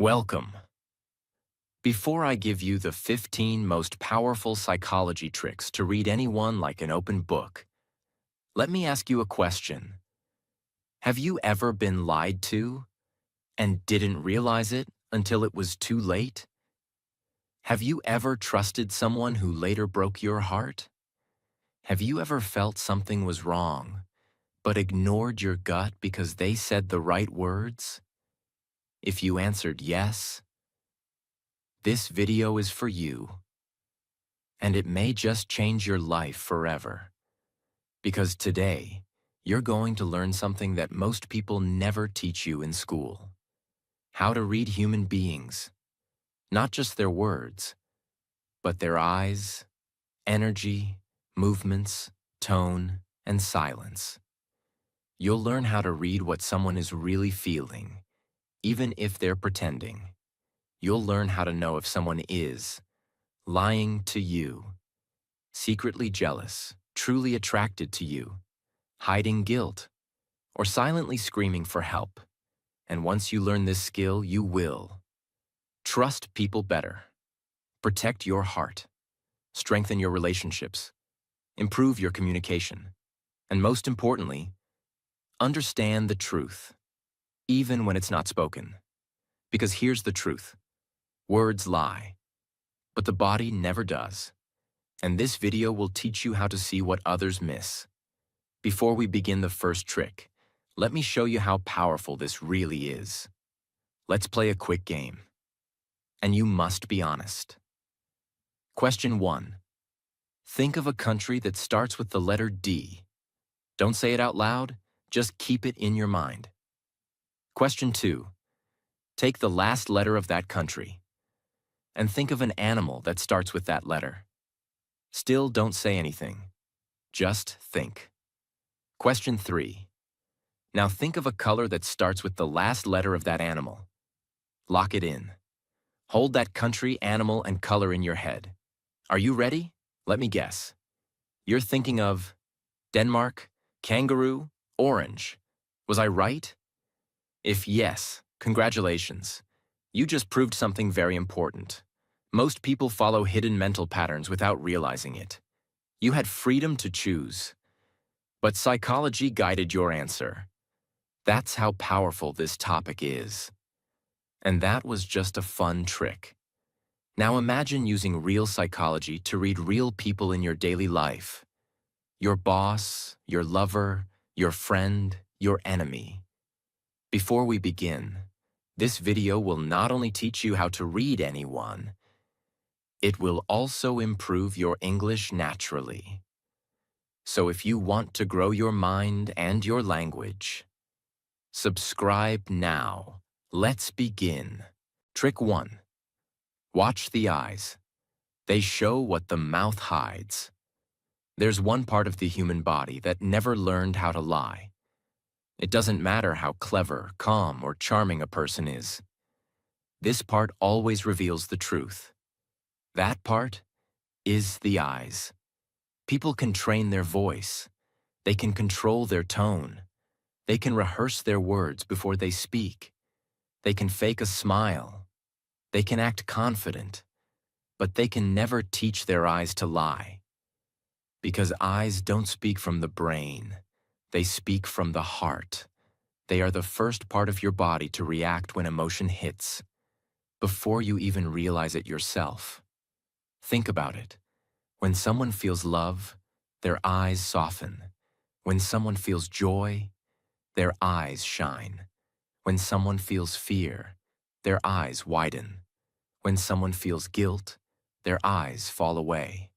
Welcome. Before I give you the 15 most powerful psychology tricks to read anyone like an open book, let me ask you a question. Have you ever been lied to and didn't realize it until it was too late? Have you ever trusted someone who later broke your heart? Have you ever felt something was wrong, but ignored your gut because they said the right words? If you answered yes, this video is for you. And it may just change your life forever. Because today, you're going to learn something that most people never teach you in school. How to read human beings. Not just their words, but their eyes, energy, movements, tone, and silence. You'll learn how to read what someone is really feeling, even if they're pretending. You'll learn how to know if someone is lying to you, secretly jealous, truly attracted to you, hiding guilt, or silently screaming for help. And once you learn this skill, you will trust people better, protect your heart, strengthen your relationships, improve your communication, and most importantly, understand the truth, even when it's not spoken. Because here's the truth. Words lie, but the body never does. And this video will teach you how to see what others miss. Before we begin the first trick, let me show you how powerful this really is. Let's play a quick game. And you must be honest. Question 1. Think of a country that starts with the letter D. Don't say it out loud, just keep it in your mind. Question 2. Take the last letter of that country and think of an animal that starts with that letter. Still don't say anything. Just think. Question 3. Now think of a color that starts with the last letter of that animal. Lock it in. Hold that country, animal, and color in your head. Are you ready? Let me guess. You're thinking of Denmark, kangaroo, orange. Was I right? If yes, congratulations. You just proved something very important. Most people follow hidden mental patterns without realizing it. You had freedom to choose. But psychology guided your answer. That's how powerful this topic is. And that was just a fun trick. Now imagine using real psychology to read real people in your daily life. Your boss, your lover, your friend, your enemy. Before we begin, this video will not only teach you how to read anyone, it will also improve your English naturally. So if you want to grow your mind and your language, subscribe now. Let's begin. Trick 1. Watch the eyes. They show what the mouth hides. There's one part of the human body that never learned how to lie. It doesn't matter how clever, calm, or charming a person is. This part always reveals the truth. That part is the eyes. People can train their voice. They can control their tone. They can rehearse their words before they speak. They can fake a smile. They can act confident. But they can never teach their eyes to lie. Because eyes don't speak from the brain. They speak from the heart. They are the first part of your body to react when emotion hits, before you even realize it yourself. Think about it. When someone feels love, their eyes soften. When someone feels joy, their eyes shine. When someone feels fear, their eyes widen. When someone feels guilt, their eyes fall away.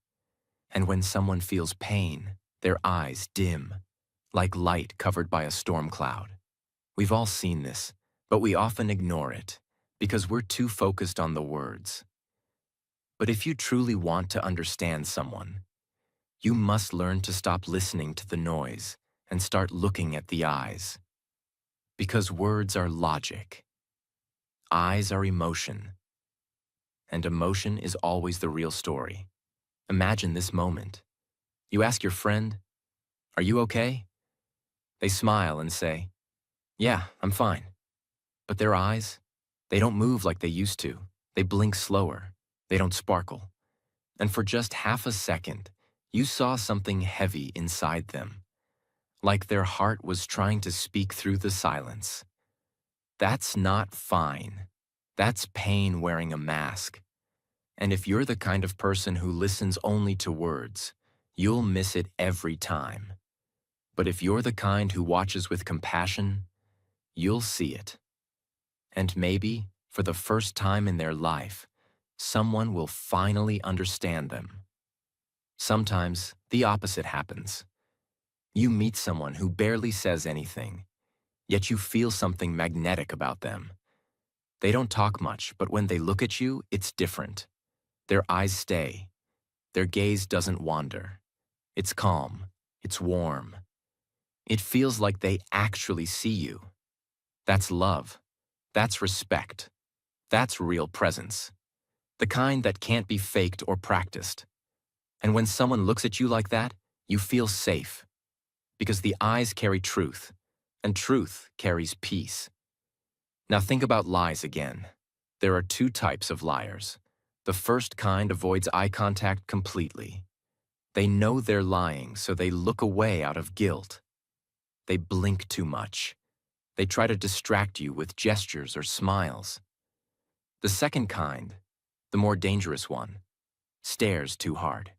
And when someone feels pain, their eyes dim, like light covered by a storm cloud. We've all seen this, but we often ignore it because we're too focused on the words. But if you truly want to understand someone, you must learn to stop listening to the noise and start looking at the eyes. Because words are logic. Eyes are emotion. And emotion is always the real story. Imagine this moment. You ask your friend, "Are you okay?" They smile and say, "Yeah, I'm fine." But their eyes, They don't move like they used to. They blink slower. They don't sparkle. And for just half a second, you saw something heavy inside them, like their heart was trying to speak through the silence. That's not fine. That's pain wearing a mask. And if you're the kind of person who listens only to words, you'll miss it every time. But if you're the kind who watches with compassion, you'll see it. And maybe, for the first time in their life, someone will finally understand them. Sometimes the opposite happens. You meet someone who barely says anything, yet you feel something magnetic about them. They don't talk much, but when they look at you, it's different. Their eyes stay. Their gaze doesn't wander. It's calm. It's warm. It feels like they actually see you. That's love. That's respect. That's real presence. The kind that can't be faked or practiced. And when someone looks at you like that, you feel safe. Because the eyes carry truth, and truth carries peace. Now think about lies again. There are two types of liars. The first kind avoids eye contact completely. They know they're lying, so they look away out of guilt. They blink too much. They try to distract you with gestures or smiles. The second kind, the more dangerous one, stares too hard.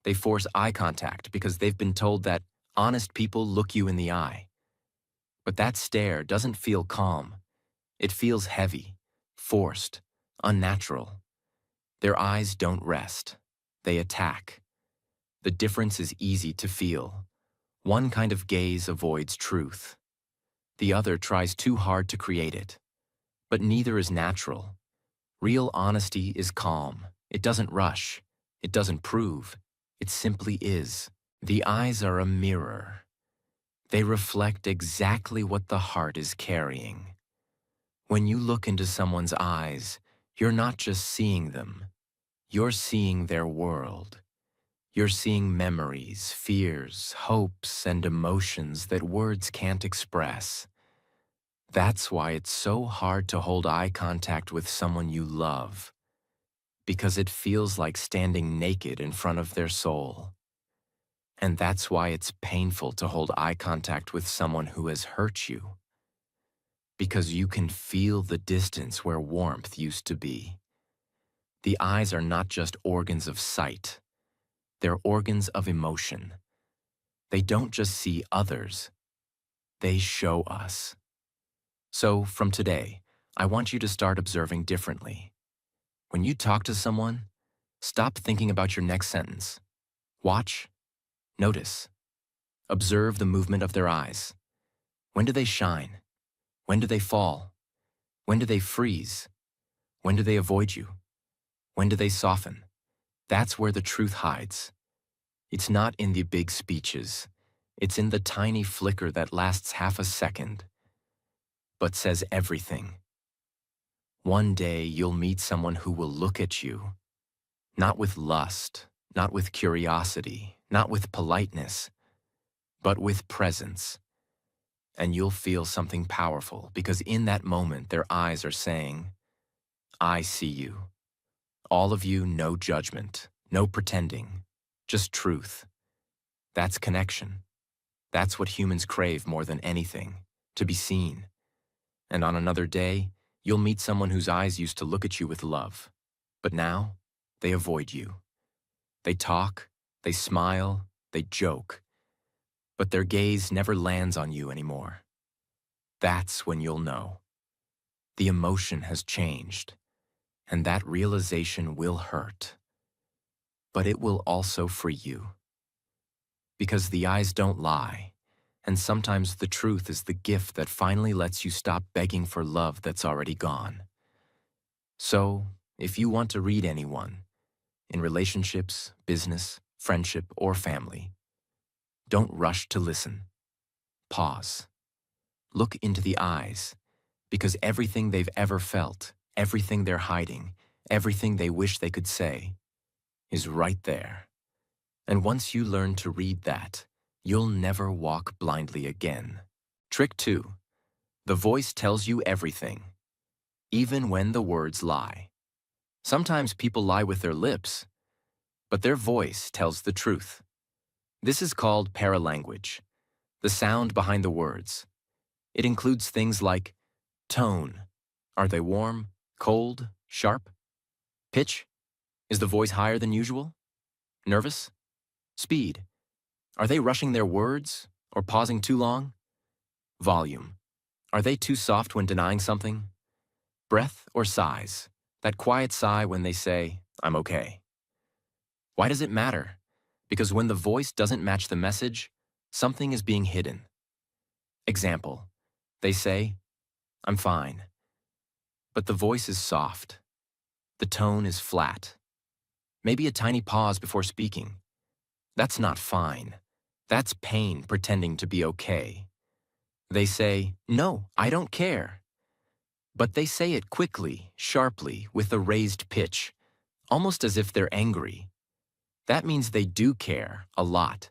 They force eye contact because they've been told that honest people look you in the eye. But that stare doesn't feel calm. It feels heavy, forced, unnatural. Their eyes don't rest. They attack. The difference is easy to feel. One kind of gaze avoids truth. The other tries too hard to create it. But neither is natural. Real honesty is calm. It doesn't rush. It doesn't prove. It simply is. The eyes are a mirror. They reflect exactly what the heart is carrying. When you look into someone's eyes, you're not just seeing them. You're seeing their world. You're seeing memories, fears, hopes, and emotions that words can't express. That's why it's so hard to hold eye contact with someone you love, because it feels like standing naked in front of their soul. And that's why it's painful to hold eye contact with someone who has hurt you, because you can feel the distance where warmth used to be. The eyes are not just organs of sight. They're organs of emotion. They don't just see others. They show us. So, from today, I want you to start observing differently. When you talk to someone, stop thinking about your next sentence. Watch, notice, observe the movement of their eyes. When do they shine? When do they fall? When do they freeze? When do they avoid you? When do they soften? That's where the truth hides. It's not in the big speeches. It's in the tiny flicker that lasts half a second, but says everything. One day you'll meet someone who will look at you, not with lust, not with curiosity, not with politeness, but with presence. And you'll feel something powerful because in that moment their eyes are saying, I see you. All of you, no judgment, no pretending, just truth. That's connection. That's what humans crave more than anything, to be seen. And on another day, you'll meet someone whose eyes used to look at you with love, but now they avoid you. They talk, they smile, they joke, but their gaze never lands on you anymore. That's when you'll know. The emotion has changed, and that realization will hurt. But it will also free you. Because the eyes don't lie, and sometimes the truth is the gift that finally lets you stop begging for love that's already gone. So, if you want to read anyone, in relationships, business, friendship, or family, don't rush to listen. Pause. Look into the eyes, because everything they've ever felt, everything they're hiding, everything they wish they could say, is right there. And once you learn to read that, you'll never walk blindly again. Trick 2. The voice tells you everything. even when the words lie. Sometimes people lie with their lips, but their voice tells the truth. This is called paralanguage, the sound behind the words. It includes things like tone. Are they warm, cold, sharp? Pitch. Is the voice higher than usual? Nervous? Speed. Are they rushing their words or pausing too long? Volume. Are they too soft when denying something? Breath or sighs. That quiet sigh when they say, I'm okay. Why does it matter? Because when the voice doesn't match the message, something is being hidden. Example. They say, I'm fine. But the voice is soft. The tone is flat. Maybe a tiny pause before speaking. That's not fine. That's pain pretending to be okay. They say, no, I don't care. But they say it quickly, sharply, with a raised pitch, almost as if they're angry. That means they do care, a lot.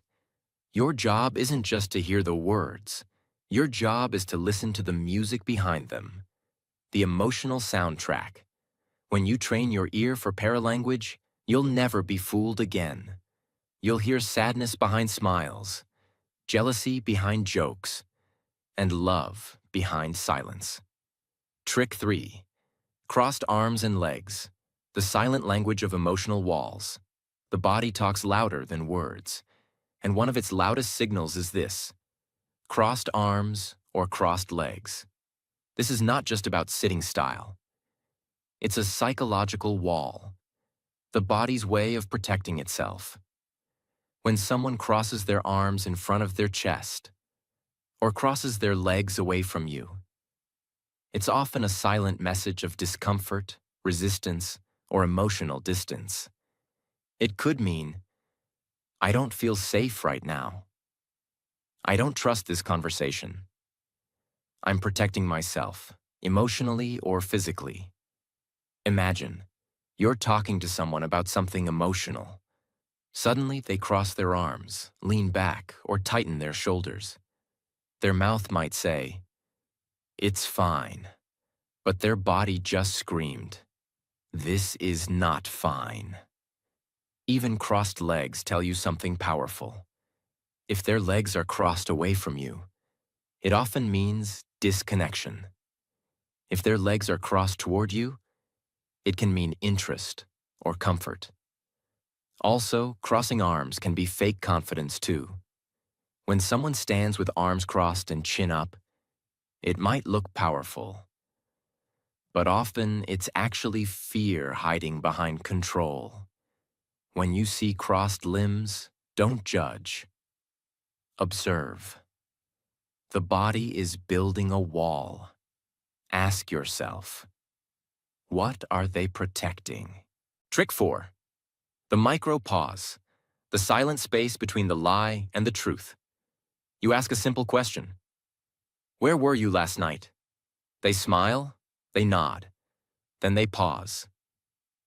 Your job isn't just to hear the words. Your job is to listen to the music behind them, the emotional soundtrack. When you train your ear for paralanguage, you'll never be fooled again. You'll hear sadness behind smiles, jealousy behind jokes, and love behind silence. Trick 3. Crossed arms and legs, the silent language of emotional walls. The body talks louder than words, and one of its loudest signals is this: crossed arms or crossed legs. This is not just about sitting style. It's a psychological wall, the body's way of protecting itself. When someone crosses their arms in front of their chest, or crosses their legs away from you, it's often a silent message of discomfort, resistance, or emotional distance. It could mean, I don't feel safe right now. I don't trust this conversation. I'm protecting myself, emotionally or physically. Imagine, you're talking to someone about something emotional. Suddenly, they cross their arms, lean back, or tighten their shoulders. Their mouth might say, it's fine, but their body just screamed, this is not fine. Even crossed legs tell you something powerful. If their legs are crossed away from you, it often means disconnection. If their legs are crossed toward you, it can mean interest or comfort. Also, crossing arms can be fake confidence too. When someone stands with arms crossed and chin up, it might look powerful. But often it's actually fear hiding behind control. When you see crossed limbs, don't judge. Observe. The body is building a wall. Ask yourself, what are they protecting? Trick 4. The micro pause, the silent space between the lie and the truth. You ask a simple question. Where were you last night? They smile, they nod, then they pause.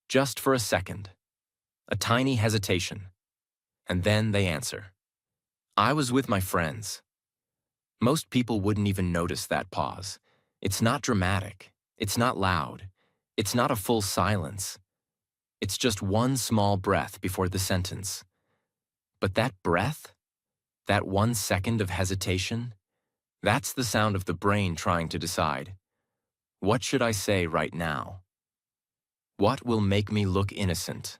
Just for a second. A tiny hesitation. And then they answer. I was with my friends. Most people wouldn't even notice that pause. It's not dramatic. It's not loud. It's not a full silence. It's just one small breath before the sentence. But that breath, that 1 second of hesitation, that's the sound of the brain trying to decide, what should I say right now? What will make me look innocent?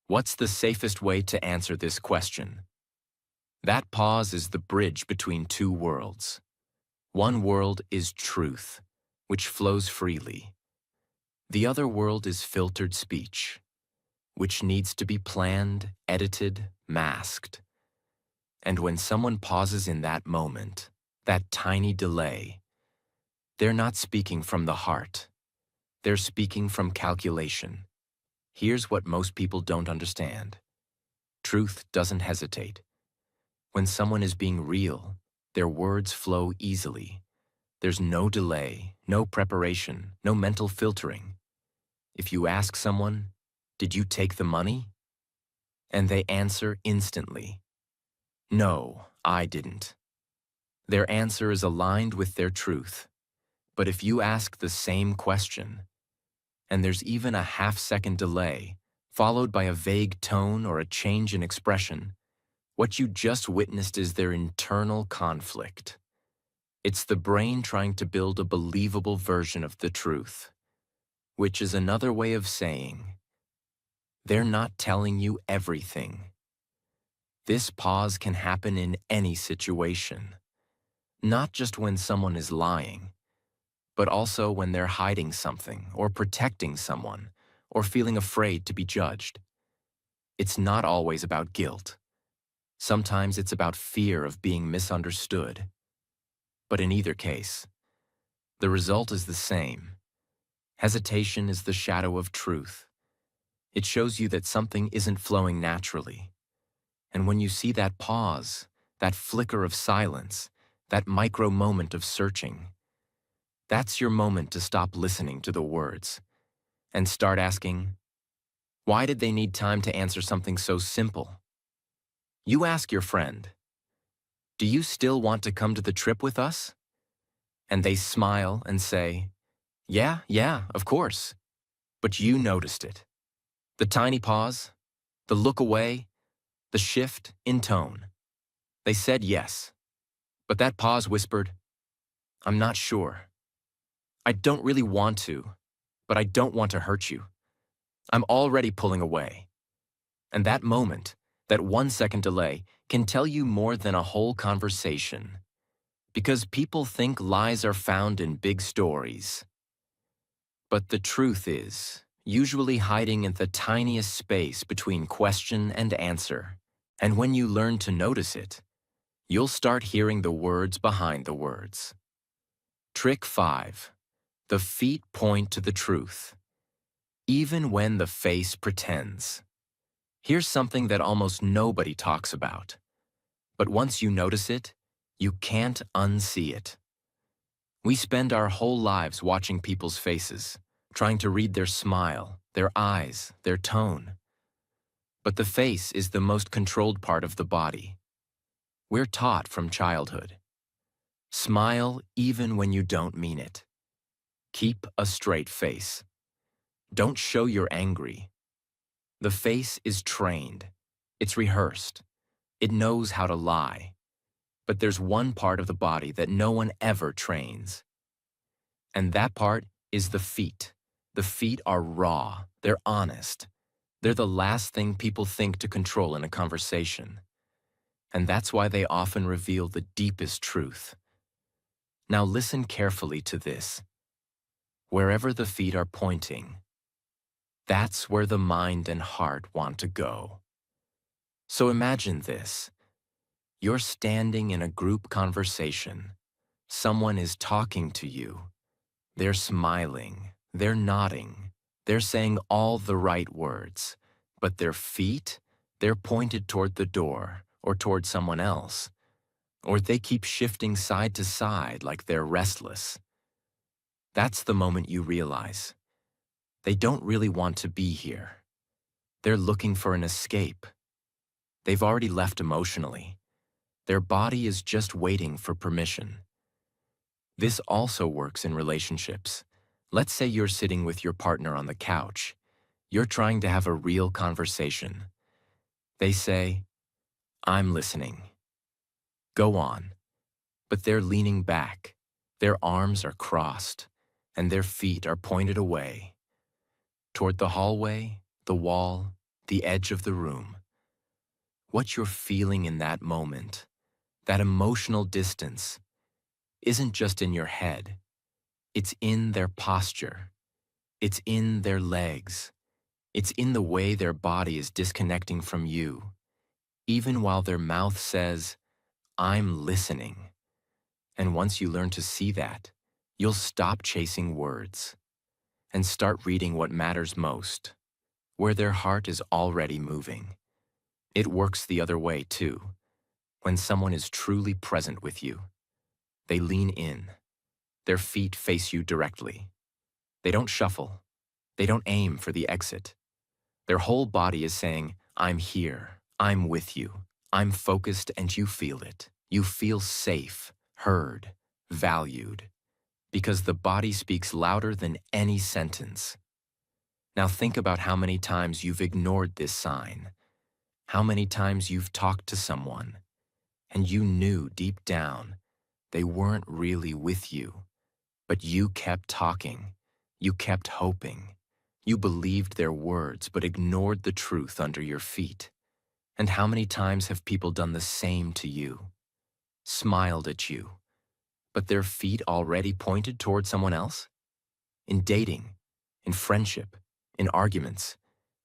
What's the safest way to answer this question? That pause is the bridge between two worlds. One world is truth, which flows freely. The other world is filtered speech, which needs to be planned, edited, masked. And when someone pauses in that moment, that tiny delay, they're not speaking from the heart. They're speaking from calculation. Here's what most people don't understand. Truth doesn't hesitate. When someone is being real, their words flow easily. There's no delay, no preparation, no mental filtering. If you ask someone, "Did you take the money?" and they answer instantly, "No, I didn't." Their answer is aligned with their truth. But if you ask the same question, and there's even a half-second delay, followed by a vague tone or a change in expression, what you just witnessed is their internal conflict. It's the brain trying to build a believable version of the truth, which is another way of saying, they're not telling you everything. This pause can happen in any situation, not just when someone is lying, but also when they're hiding something or protecting someone or feeling afraid to be judged. It's not always about guilt. Sometimes it's about fear of being misunderstood. But in either case, the result is the same. Hesitation is the shadow of truth. It shows you that something isn't flowing naturally. And when you see that pause, that flicker of silence, that micro moment of searching, that's your moment to stop listening to the words and start asking, why did they need time to answer something so simple? You ask your friend, do you still want to come to the trip with us? And they smile and say, yeah, of course. But you noticed it. The tiny pause, the look away, the shift in tone. They said yes, but that pause whispered, I'm not sure. I don't really want to, but I don't want to hurt you. I'm already pulling away. And that moment, that 1-second delay, can tell you more than a whole conversation. Because people think lies are found in big stories. But the truth is, usually hiding in the tiniest space between question and answer. And when you learn to notice it, you'll start hearing the words behind the words. Trick 5. The feet point to the truth, even when the face pretends. Here's something that almost nobody talks about. But once you notice it, you can't unsee it. We spend our whole lives watching people's faces, trying to read their smile, their eyes, their tone. But the face is the most controlled part of the body. We're taught from childhood. Smile even when you don't mean it. Keep a straight face. Don't show you're angry. The face is trained. It's rehearsed. It knows how to lie. But there's one part of the body that no one ever trains. And that part is the feet. The feet are raw. They're honest. They're the last thing people think to control in a conversation. And that's why they often reveal the deepest truth. Now listen carefully to this. Wherever the feet are pointing, that's where the mind and heart want to go. So imagine this. You're standing in a group conversation. Someone is talking to you. They're smiling. They're nodding. They're saying all the right words. But their feet, they're pointed toward the door or toward someone else. Or they keep shifting side to side like they're restless. That's the moment you realize they don't really want to be here. They're looking for an escape. They've already left emotionally. Their body is just waiting for permission. This also works in relationships. Let's say you're sitting with your partner on the couch. You're trying to have a real conversation. They say, I'm listening. Go on. But they're leaning back. Their arms are crossed, and their feet are pointed away. Toward the hallway, the wall, the edge of the room. What you're feeling in that moment, that emotional distance, isn't just in your head. It's in their posture. It's in their legs. It's in the way their body is disconnecting from you, even while their mouth says, I'm listening. And once you learn to see that, you'll stop chasing words and start reading what matters most, where their heart is already moving. It works the other way, too. When someone is truly present with you, they lean in. Their feet face you directly. They don't shuffle. They don't aim for the exit. Their whole body is saying, I'm here. I'm with you. I'm focused and you feel it. You feel safe, heard, valued. because the body speaks louder than any sentence. Now think about how many times you've ignored this sign, how many times you've talked to someone, and you knew deep down they weren't really with you, but you kept talking, you kept hoping, you believed their words but ignored the truth under your feet. And how many times have people done the same to you, smiled at you, but their feet already pointed toward someone else? In dating, in friendship, in arguments,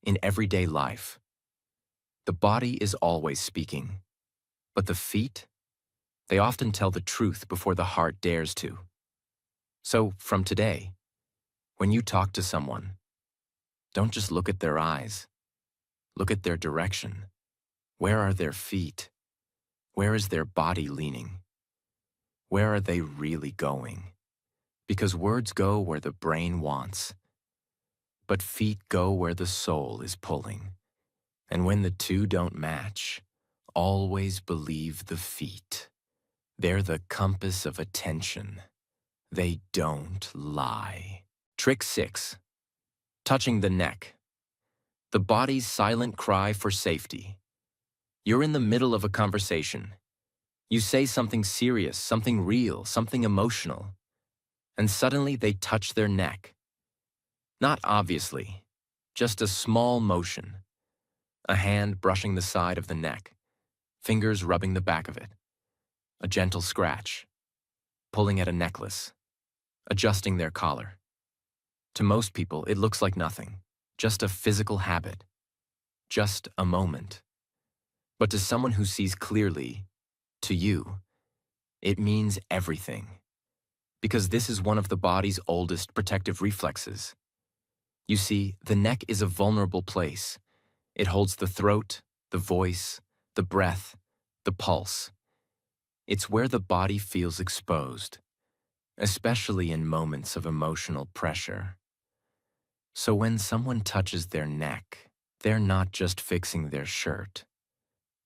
in everyday life. The body is always speaking, but the feet, they often tell the truth before the heart dares to. So, from today, when you talk to someone, don't just look at their eyes. Look at their direction. Where are their feet? Where is their body leaning? Where are they really going? Because words go where the brain wants, but feet go where the soul is pulling. And when the two don't match, always believe the feet. They're the compass of attention. They don't lie. Trick 6. Touching the neck. The body's silent cry for safety. You're in the middle of a conversation. You say something serious, something real, something emotional, and suddenly they touch their neck. Not obviously, just a small motion. A hand brushing the side of the neck, fingers rubbing the back of it. A gentle scratch, pulling at a necklace, adjusting their collar. To most people, it looks like nothing, just a physical habit, just a moment. But to someone who sees clearly, to you, it means everything. Because this is one of the body's oldest protective reflexes. You see, the neck is a vulnerable place. It holds the throat, the voice, the breath, the pulse. It's where the body feels exposed, especially in moments of emotional pressure. So when someone touches their neck, they're not just fixing their shirt.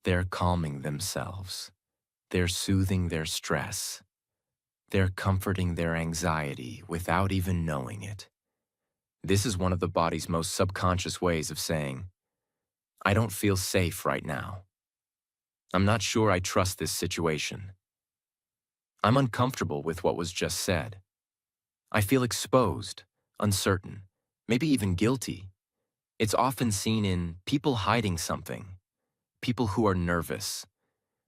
They're calming themselves. They're soothing their stress. They're comforting their anxiety without even knowing it. This is one of the body's most subconscious ways of saying, I don't feel safe right now. I'm not sure I trust this situation. I'm uncomfortable with what was just said. I feel exposed, uncertain, maybe even guilty. It's often seen in people hiding something, people who are nervous,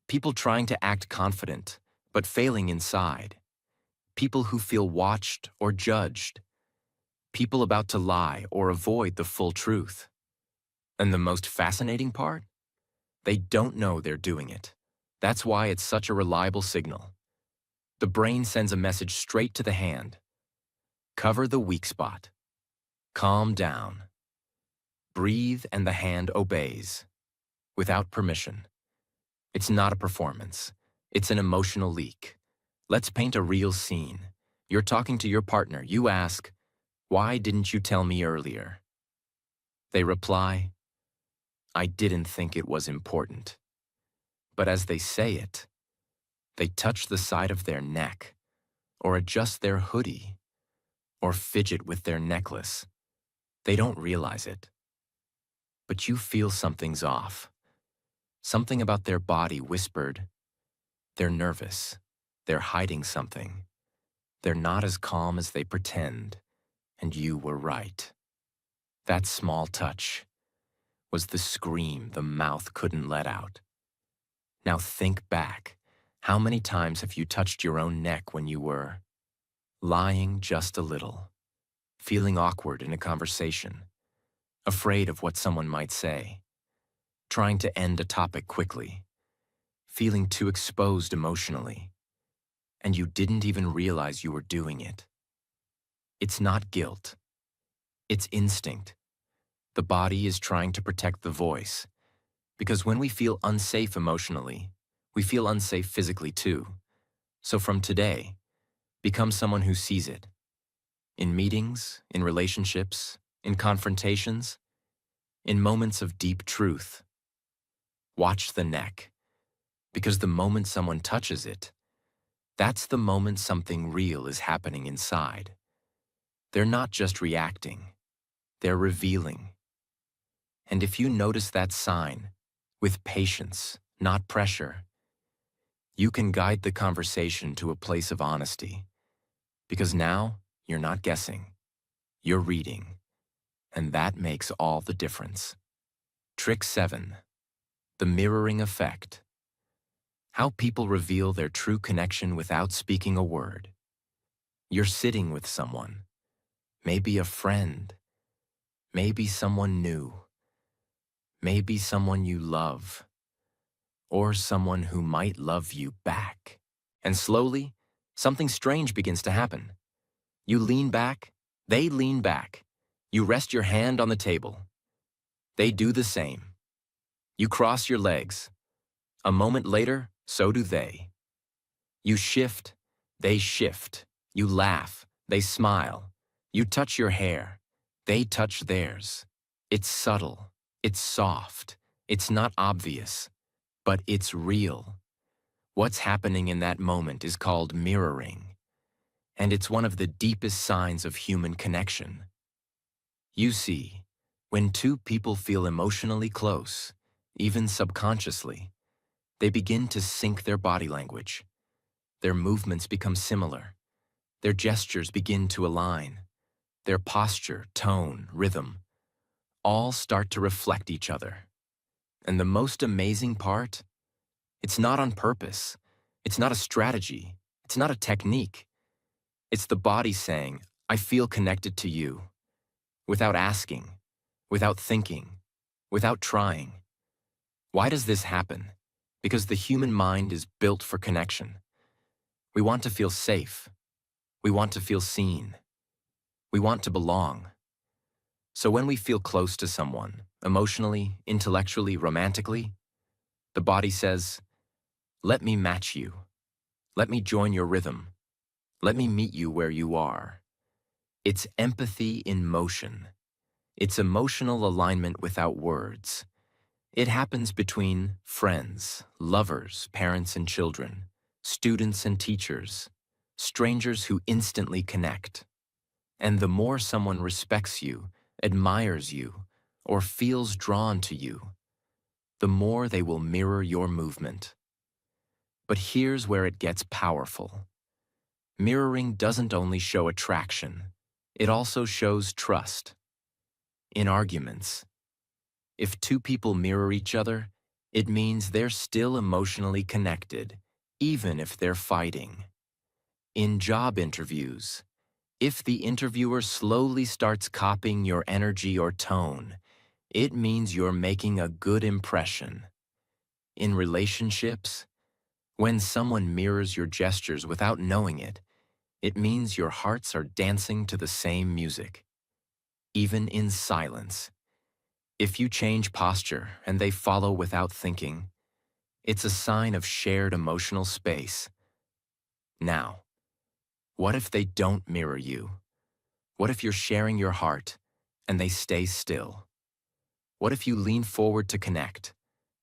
people trying to act confident but failing inside, people who feel watched or judged, people about to lie or avoid the full truth. And the most fascinating part? They don't know they're doing it. That's why it's such a reliable signal. The brain sends a message straight to the hand. Cover the weak spot. Calm down. Breathe and the hand obeys. Without permission. It's not a performance. It's an emotional leak. Let's paint a real scene. You're talking to your partner. You ask, why didn't you tell me earlier? They reply, I didn't think it was important. But as they say it, they touch the side of their neck, or adjust their hoodie, or fidget with their necklace. They don't realize it. But you feel something's off. Something about their body whispered, they're nervous, they're hiding something. They're not as calm as they pretend, and you were right. That small touch was the scream the mouth couldn't let out. Now think back. How many times have you touched your own neck when you were lying just a little, feeling awkward in a conversation, afraid of what someone might say, trying to end a topic quickly, feeling too exposed emotionally, and you didn't even realize you were doing it? It's not guilt. It's instinct. The body is trying to protect the voice, because when we feel unsafe emotionally, we feel unsafe physically too. So from today, become someone who sees it. In meetings, in relationships, in confrontations, in moments of deep truth. Watch the neck, because the moment someone touches it, That's the moment something real is happening inside. They're not just reacting, they're revealing. And if you notice that sign, with patience, not pressure, you can guide the conversation to a place of honesty. Because now, you're not guessing, you're reading. And that makes all the difference. Trick 7. The mirroring effect. How people reveal their true connection without speaking a word. You're sitting with someone, maybe a friend, maybe someone new, maybe someone you love, or someone who might love you back. And slowly, something strange begins to happen. You lean back, they lean back. You rest your hand on the table. They do the same. You cross your legs. A moment later, so do they. You shift, they shift. You laugh, they smile. You touch your hair, they touch theirs. It's subtle, it's soft, it's not obvious, but it's real. What's happening in that moment is called mirroring, and it's one of the deepest signs of human connection. You see, when two people feel emotionally close, even subconsciously, they begin to sync their body language. Their movements become similar. Their gestures begin to align. Their posture, tone, rhythm, all start to reflect each other. And the most amazing part? It's not on purpose. It's not a strategy. It's not a technique. It's the body saying, I feel connected to you, without asking, without thinking, without trying. Why does this happen? Because the human mind is built for connection. We want to feel safe. We want to feel seen. We want to belong. So when we feel close to someone, emotionally, intellectually, romantically, the body says, let me match you. Let me join your rhythm. Let me meet you where you are. It's empathy in motion. It's emotional alignment without words. It happens between friends, lovers, parents and children, students and teachers, strangers who instantly connect. And the more someone respects you, admires you, or feels drawn to you, the more they will mirror your movement. But here's where it gets powerful. Mirroring doesn't only show attraction, it also shows trust. In arguments, if two people mirror each other, it means they're still emotionally connected, even if they're fighting. In job interviews, if the interviewer slowly starts copying your energy or tone, it means you're making a good impression. In relationships, when someone mirrors your gestures without knowing it, it means your hearts are dancing to the same music. Even in silence, if you change posture and they follow without thinking, it's a sign of shared emotional space. Now, what if they don't mirror you? What if you're sharing your heart and they stay still? What if you lean forward to connect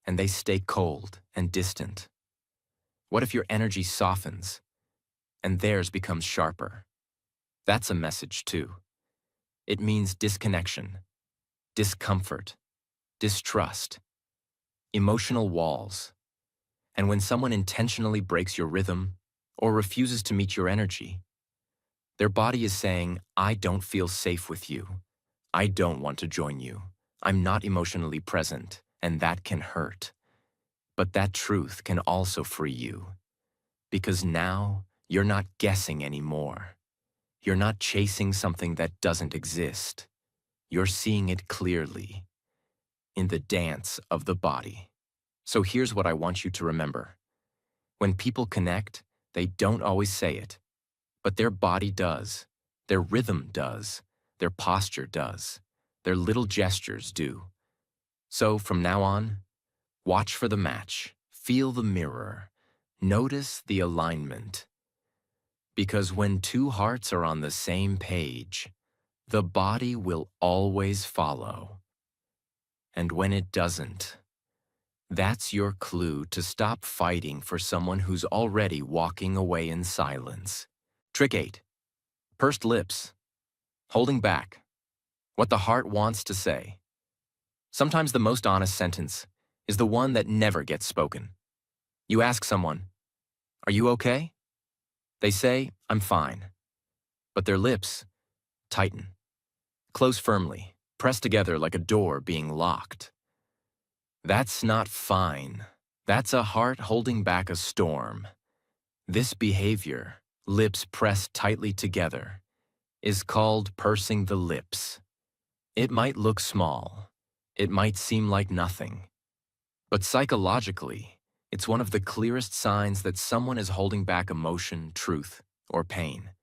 and they stay cold and distant? What if your energy softens and theirs becomes sharper? That's a message too. It means disconnection, discomfort, distrust, emotional walls. And when someone intentionally breaks your rhythm or refuses to meet your energy, their body is saying, I don't feel safe with you. I don't want to join you. I'm not emotionally present, and that can hurt. But that truth can also free you. Because now, you're not guessing anymore. You're not chasing something that doesn't exist. You're seeing it clearly, in the dance of the body. So here's what I want you to remember. When people connect, they don't always say it, but their body does, their rhythm does, their posture does, their little gestures do. So from now on, watch for the match, feel the mirror, notice the alignment. Because when two hearts are on the same page, the body will always follow. And when it doesn't, That's your clue to stop fighting for someone who's already walking away in silence. Trick 8. Pursed lips. Holding back. What the heart wants to say. Sometimes the most honest sentence is the one that never gets spoken. You ask someone, "Are you okay?" They say, "I'm fine." But their lips tighten, close firmly, pressed together like a door being locked. That's not fine. That's a heart holding back a storm. This behavior, lips pressed tightly together, is called pursing the lips. It might look small. It might seem like nothing. But psychologically, it's one of the clearest signs that someone is holding back emotion, truth, or pain.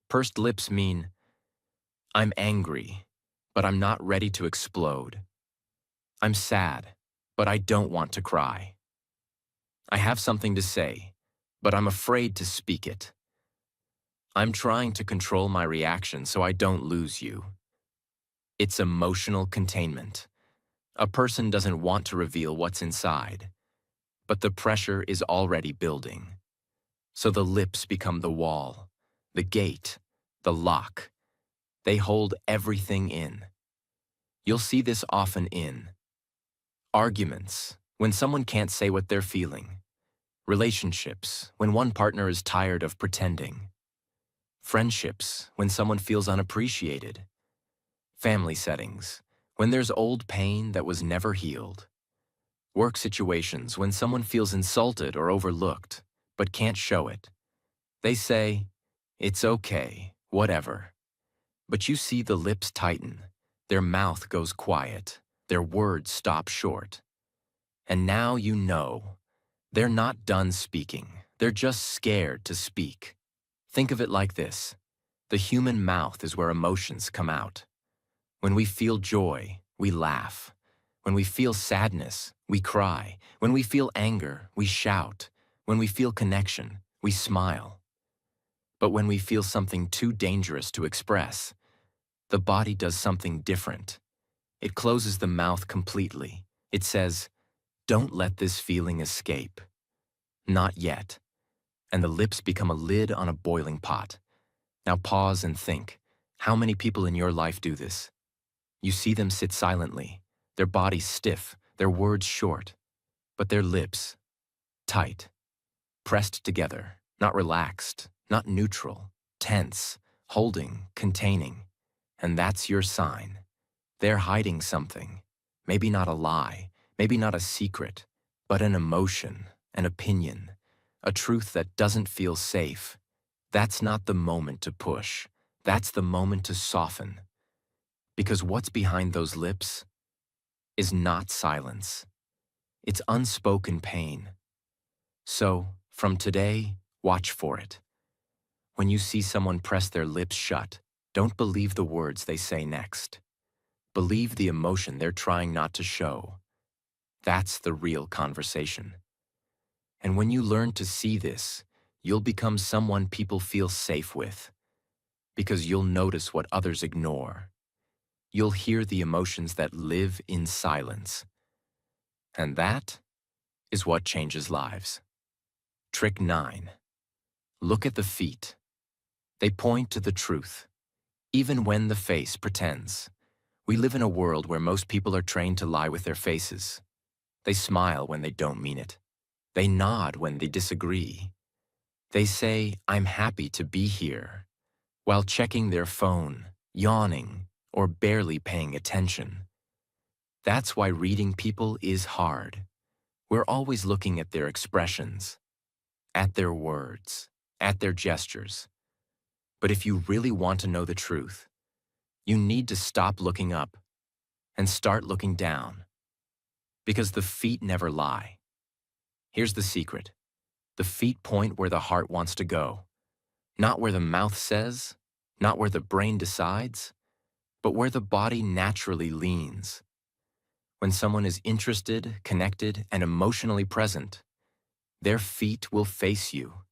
Pursed lips mean, "I'm angry, but I'm not ready to explode. I'm sad, but I don't want to cry. I have something to say, but I'm afraid to speak it. I'm trying to control my reaction so I don't lose you." It's emotional containment. A person doesn't want to reveal what's inside, but the pressure is already building. So the lips become the wall, the gate, the lock. They hold everything in. You'll see this often in arguments, when someone can't say what they're feeling. Relationships, when one partner is tired of pretending. Friendships, when someone feels unappreciated. Family settings, when there's old pain that was never healed. Work situations, when someone feels insulted or overlooked, but can't show it. They say, "It's okay, whatever." But you see the lips tighten, their mouth goes quiet, their words stop short. And now you know, they're not done speaking, they're just scared to speak. Think of it like this. The human mouth is where emotions come out. When we feel joy, we laugh. When we feel sadness, we cry. When we feel anger, we shout. When we feel connection, we smile. But when we feel something too dangerous to express, the body does something different. It closes the mouth completely. It says, "Don't let this feeling escape." Not yet. And the lips become a lid on a boiling pot. Now pause and think. How many people in your life do this? You see them sit silently, their bodies stiff, their words short, but their lips tight, pressed together, not relaxed, not neutral, tense, holding, containing. And that's your sign. They're hiding something. Maybe not a lie, maybe not a secret, but an emotion, an opinion, a truth that doesn't feel safe. That's not the moment to push. That's the moment to soften. Because what's behind those lips is not silence. It's unspoken pain. So, from today, watch for it. When you see someone press their lips shut, don't believe the words they say next. Believe the emotion they're trying not to show. That's the real conversation. And when you learn to see this, you'll become someone people feel safe with. Because you'll notice what others ignore. You'll hear the emotions that live in silence. And that is what changes lives. Trick 9. Look at the feet. They point to the truth, even when the face pretends. We live in a world where most people are trained to lie with their faces. They smile when they don't mean it. They nod when they disagree. They say, "I'm happy to be here," while checking their phone, yawning, or barely paying attention. That's why reading people is hard. We're always looking at their expressions, at their words, at their gestures. But if you really want to know the truth, you need to stop looking up and start looking down. Because the feet never lie. Here's the secret. The feet point where the heart wants to go. Not where the mouth says, not where the brain decides, but where the body naturally leans. When someone is interested, connected, and emotionally present, their feet will face you.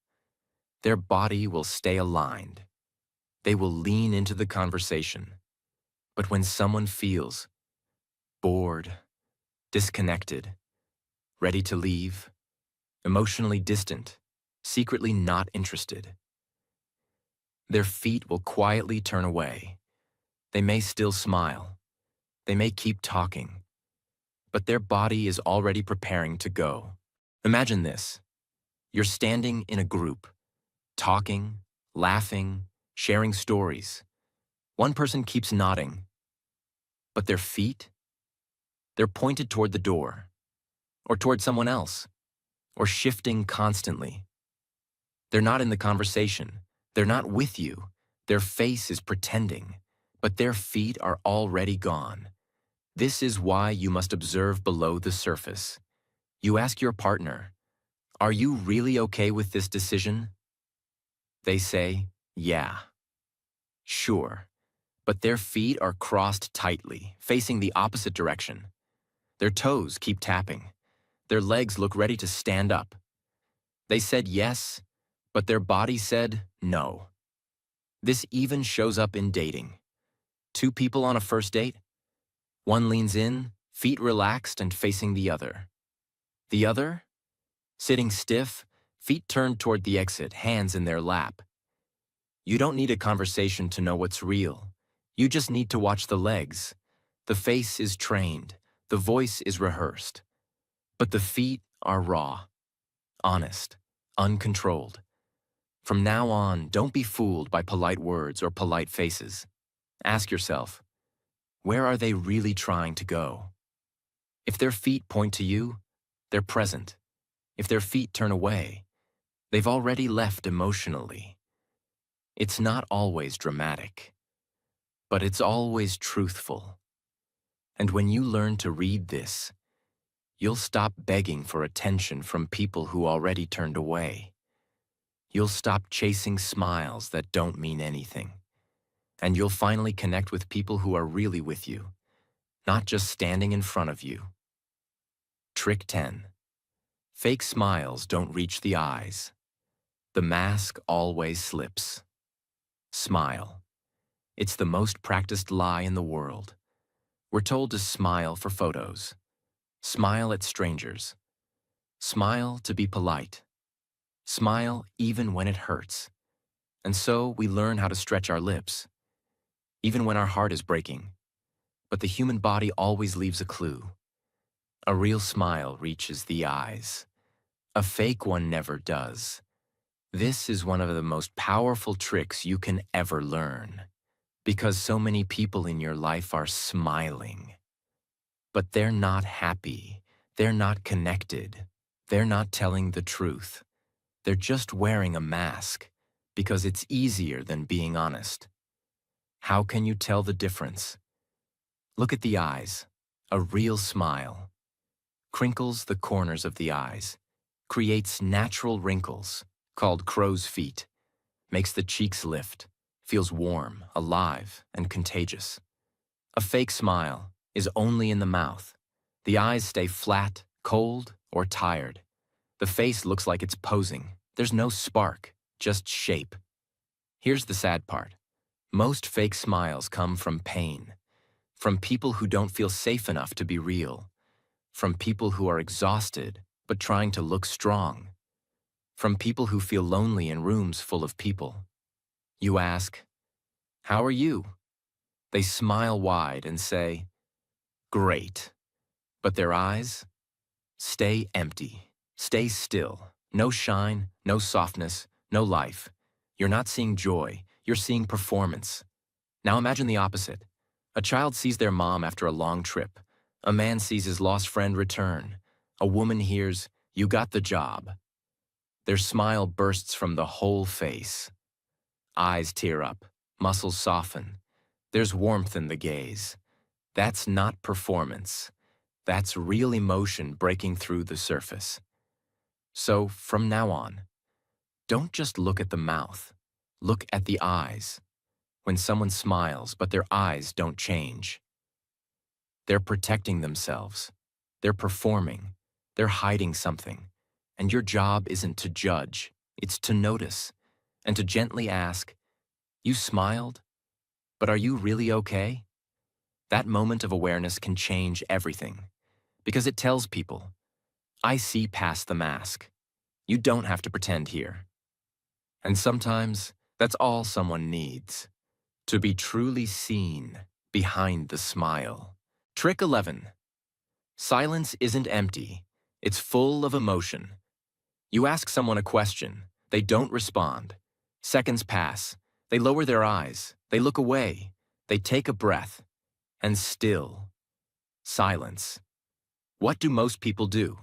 Their body will stay aligned. They will lean into the conversation. But when someone feels bored, disconnected, ready to leave, emotionally distant, secretly not interested. Their feet will quietly turn away. They may still smile. They may keep talking. But their body is already preparing to go. Imagine this. You're standing in a group, talking, laughing, sharing stories. One person keeps nodding, but their feet, they're pointed toward the door, or toward someone else, or shifting constantly. They're not in the conversation. They're not with you. Their face is pretending, but their feet are already gone. This is why you must observe below the surface. You ask your partner, "Are you really okay with this decision?" They say, "Yeah." Sure. But their feet are crossed tightly, facing the opposite direction. Their toes keep tapping. Their legs look ready to stand up. They said yes, but their body said no. This even shows up in dating. Two people on a first date. One leans in, feet relaxed and facing the other. The other, sitting stiff, feet turned toward the exit, hands in their lap. You don't need a conversation to know what's real. You just need to watch the legs. The face is trained. The voice is rehearsed. But the feet are raw, honest, uncontrolled. From now on, don't be fooled by polite words or polite faces. Ask yourself, where are they really trying to go? If their feet point to you, they're present. If their feet turn away, they've already left emotionally. It's not always dramatic, but it's always truthful. And when you learn to read this, you'll stop begging for attention from people who already turned away. You'll stop chasing smiles that don't mean anything. And you'll finally connect with people who are really with you, not just standing in front of you. Trick 10. Fake smiles don't reach the eyes. The mask always slips. Smile. It's the most practiced lie in the world. We're told to smile for photos. Smile at strangers. Smile to be polite. Smile even when it hurts. And so we learn how to stretch our lips, even when our heart is breaking. But the human body always leaves a clue. A real smile reaches the eyes. A fake one never does. This is one of the most powerful tricks you can ever learn, because so many people in your life are smiling. But they're not happy. They're not connected. They're not telling the truth. They're just wearing a mask because it's easier than being honest. How can you tell the difference? Look at the eyes. A real smile crinkles the corners of the eyes, creates natural wrinkles called crow's feet, makes the cheeks lift, feels warm, alive, and contagious. A fake smile is only in the mouth. The eyes stay flat, cold, or tired. The face looks like it's posing. There's no spark, just shape. Here's the sad part. Most fake smiles come from pain, from people who don't feel safe enough to be real, from people who are exhausted but trying to look strong, from people who feel lonely in rooms full of people. You ask, "How are you?" They smile wide and say, "Great." But their eyes stay empty, stay still. No shine, no softness, no life. You're not seeing joy, you're seeing performance. Now imagine the opposite. A child sees their mom after a long trip. A man sees his lost friend return. A woman hears, "You got the job." Their smile bursts from the whole face. Eyes tear up, muscles soften. There's warmth in the gaze. That's not performance. That's real emotion breaking through the surface. So, from now on, don't just look at the mouth. Look at the eyes. When someone smiles, but their eyes don't change, they're protecting themselves. They're performing. They're hiding something. And your job isn't to judge. It's to notice and to gently ask, "You smiled, but are you really okay?" That moment of awareness can change everything because it tells people, I see past the mask. You don't have to pretend here. And sometimes, that's all someone needs. To be truly seen behind the smile. Trick 11. Silence isn't empty. It's full of emotion. You ask someone a question. They don't respond. Seconds pass. They lower their eyes. They look away. They take a breath. And still, silence. What do most people do?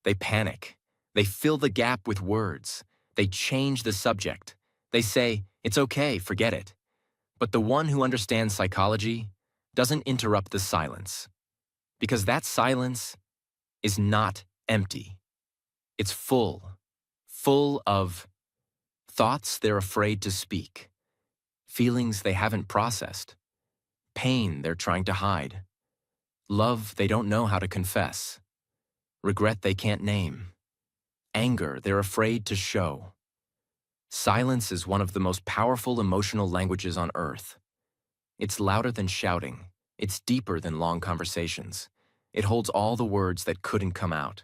They panic. They fill the gap with words. They change the subject. They say, "It's okay, forget it." But the one who understands psychology doesn't interrupt the silence. Because that silence is not empty. It's full of thoughts they're afraid to speak, feelings they haven't processed, pain they're trying to hide, love they don't know how to confess, regret they can't name, anger they're afraid to show. Silence is one of the most powerful emotional languages on earth. It's louder than shouting. It's deeper than long conversations. It holds all the words that couldn't come out.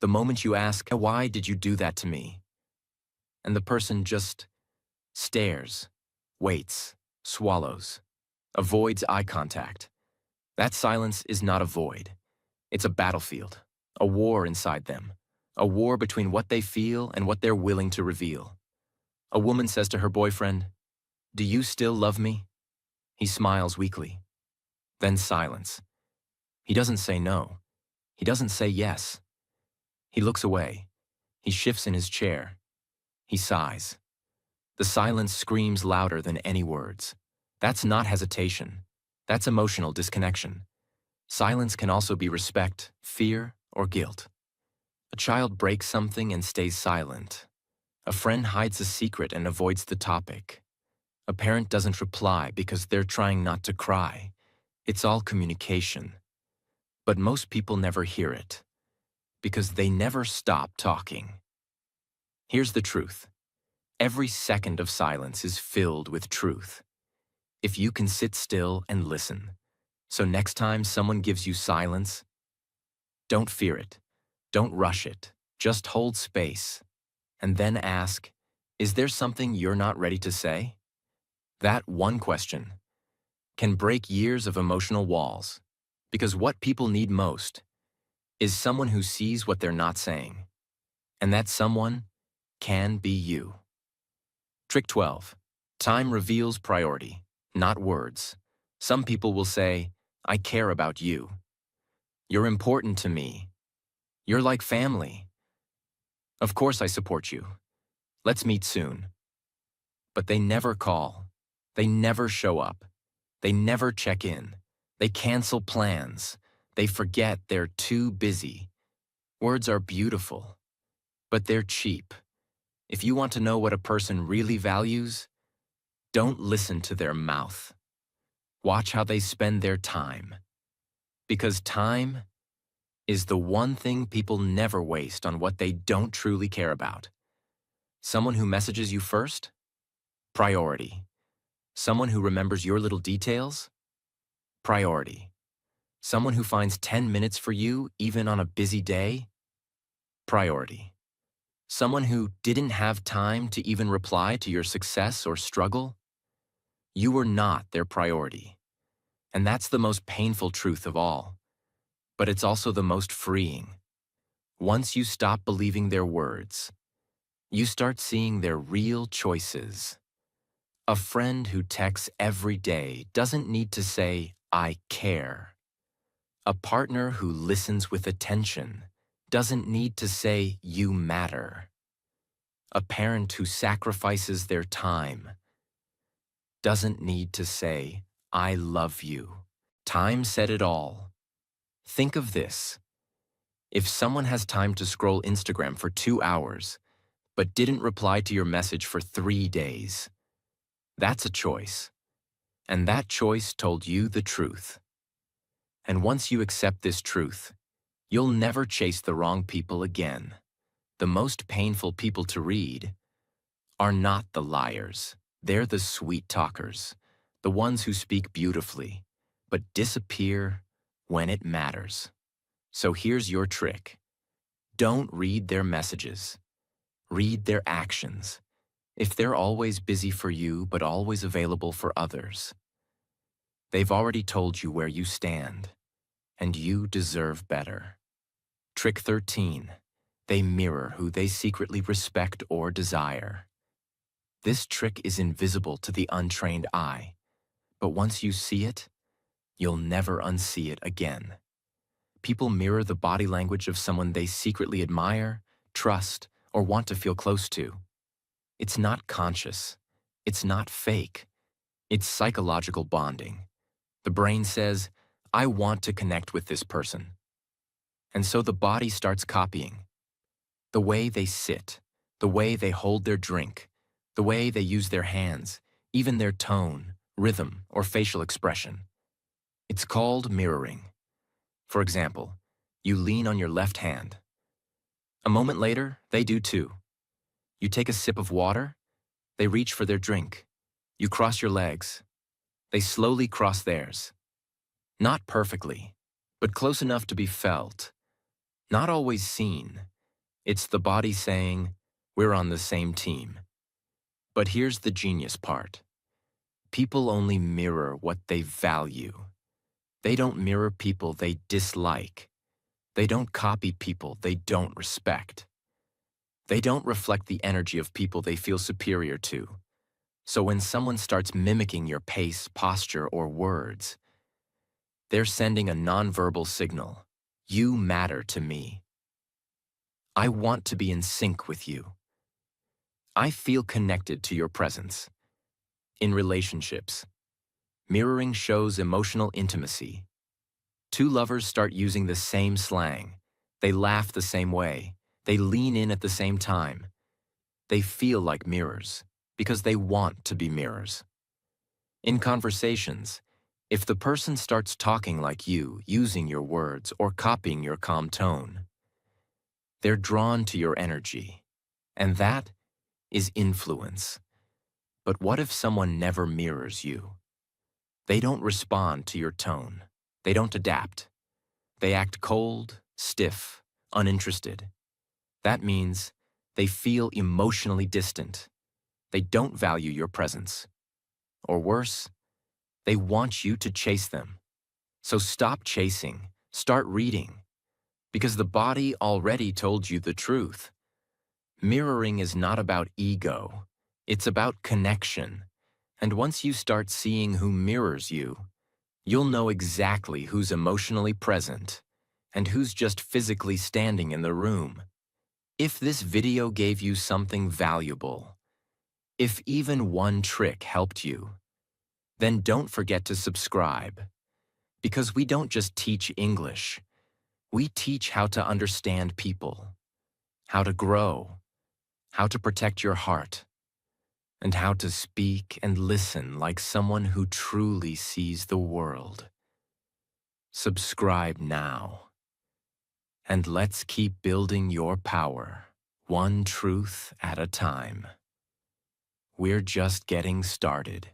The moment you ask, "Why did you do that to me?" and the person just stares, waits, swallows, avoids eye contact. That silence is not a void. It's a battlefield, a war inside them, a war between what they feel and what they're willing to reveal. A woman says to her boyfriend, "Do you still love me?" He smiles weakly. Then silence. He doesn't say no. He doesn't say yes. He looks away. He shifts in his chair. He sighs. The silence screams louder than any words. That's not hesitation. That's emotional disconnection. Silence can also be respect, fear, or guilt. A child breaks something and stays silent. A friend hides a secret and avoids the topic. A parent doesn't reply because they're trying not to cry. It's all communication. But most people never hear it because they never stop talking. Here's the truth. Every second of silence is filled with truth. If you can sit still and listen. So next time someone gives you silence, don't fear it. Don't rush it. Just hold space. And then ask, is there something you're not ready to say? That one question can break years of emotional walls. Because what people need most is someone who sees what they're not saying. And that someone can be you. Trick 12. Time reveals priority, not words. Some people will say, "I care about you. You're important to me. You're like family. Of course I support you. Let's meet soon." But they never call. They never show up. They never check in. They cancel plans. They forget they're too busy. Words are beautiful, but they're cheap. If you want to know what a person really values, don't listen to their mouth. Watch how they spend their time. Because time is the one thing people never waste on what they don't truly care about. Someone who messages you first? Priority. Someone who remembers your little details? Priority. Someone who finds 10 minutes for you even on a busy day? Priority. Someone who didn't have time to even reply to your success or struggle? You were not their priority. And that's the most painful truth of all. But it's also the most freeing. Once you stop believing their words, you start seeing their real choices. A friend who texts every day doesn't need to say, "I care." A partner who listens with attention doesn't need to say, "You matter." A parent who sacrifices their time doesn't need to say, "I love you." Time said it all. Think of this. If someone has time to scroll Instagram for 2 hours, but didn't reply to your message for 3 days, that's a choice. And that choice told you the truth. And once you accept this truth, you'll never chase the wrong people again. The most painful people to read are not the liars. They're the sweet talkers, the ones who speak beautifully, but disappear when it matters. So here's your trick. Don't read their messages. Read their actions. If they're always busy for you but always available for others, they've already told you where you stand, and you deserve better. Trick 13. They mirror who they secretly respect or desire. This trick is invisible to the untrained eye, but once you see it, you'll never unsee it again. People mirror the body language of someone they secretly admire, trust, or want to feel close to. It's not conscious. It's not fake. It's psychological bonding. The brain says, I want to connect with this person. And so the body starts copying. The way they sit, the way they hold their drink, the way they use their hands, even their tone, rhythm, or facial expression. It's called mirroring. For example, you lean on your left hand. A moment later, they do too. You take a sip of water, they reach for their drink. You cross your legs. They slowly cross theirs. Not perfectly, but close enough to be felt. Not always seen. It's the body saying, we're on the same team. But here's the genius part. People only mirror what they value. They don't mirror people they dislike. They don't copy people they don't respect. They don't reflect the energy of people they feel superior to. So when someone starts mimicking your pace, posture, or words, they're sending a nonverbal signal. You matter to me. I want to be in sync with you. I feel connected to your presence. In relationships, mirroring shows emotional intimacy. Two lovers start using the same slang. They laugh the same way. They lean in at the same time. They feel like mirrors because they want to be mirrors. In conversations, if the person starts talking like you, using your words, or copying your calm tone, they're drawn to your energy, and that is influence. But what if someone never mirrors you? They don't respond to your tone. They don't adapt. They act cold, stiff, uninterested. That means they feel emotionally distant. They don't value your presence. Or worse, they want you to chase them. So stop chasing, start reading. Because the body already told you the truth. Mirroring is not about ego. It's about connection. And once you start seeing who mirrors you, you'll know exactly who's emotionally present and who's just physically standing in the room. If this video gave you something valuable, if even one trick helped you, then don't forget to subscribe. Because we don't just teach English, we teach how to understand people, how to grow, how to protect your heart, and how to speak and listen like someone who truly sees the world. Subscribe now. And let's keep building your power, one truth at a time. We're just getting started.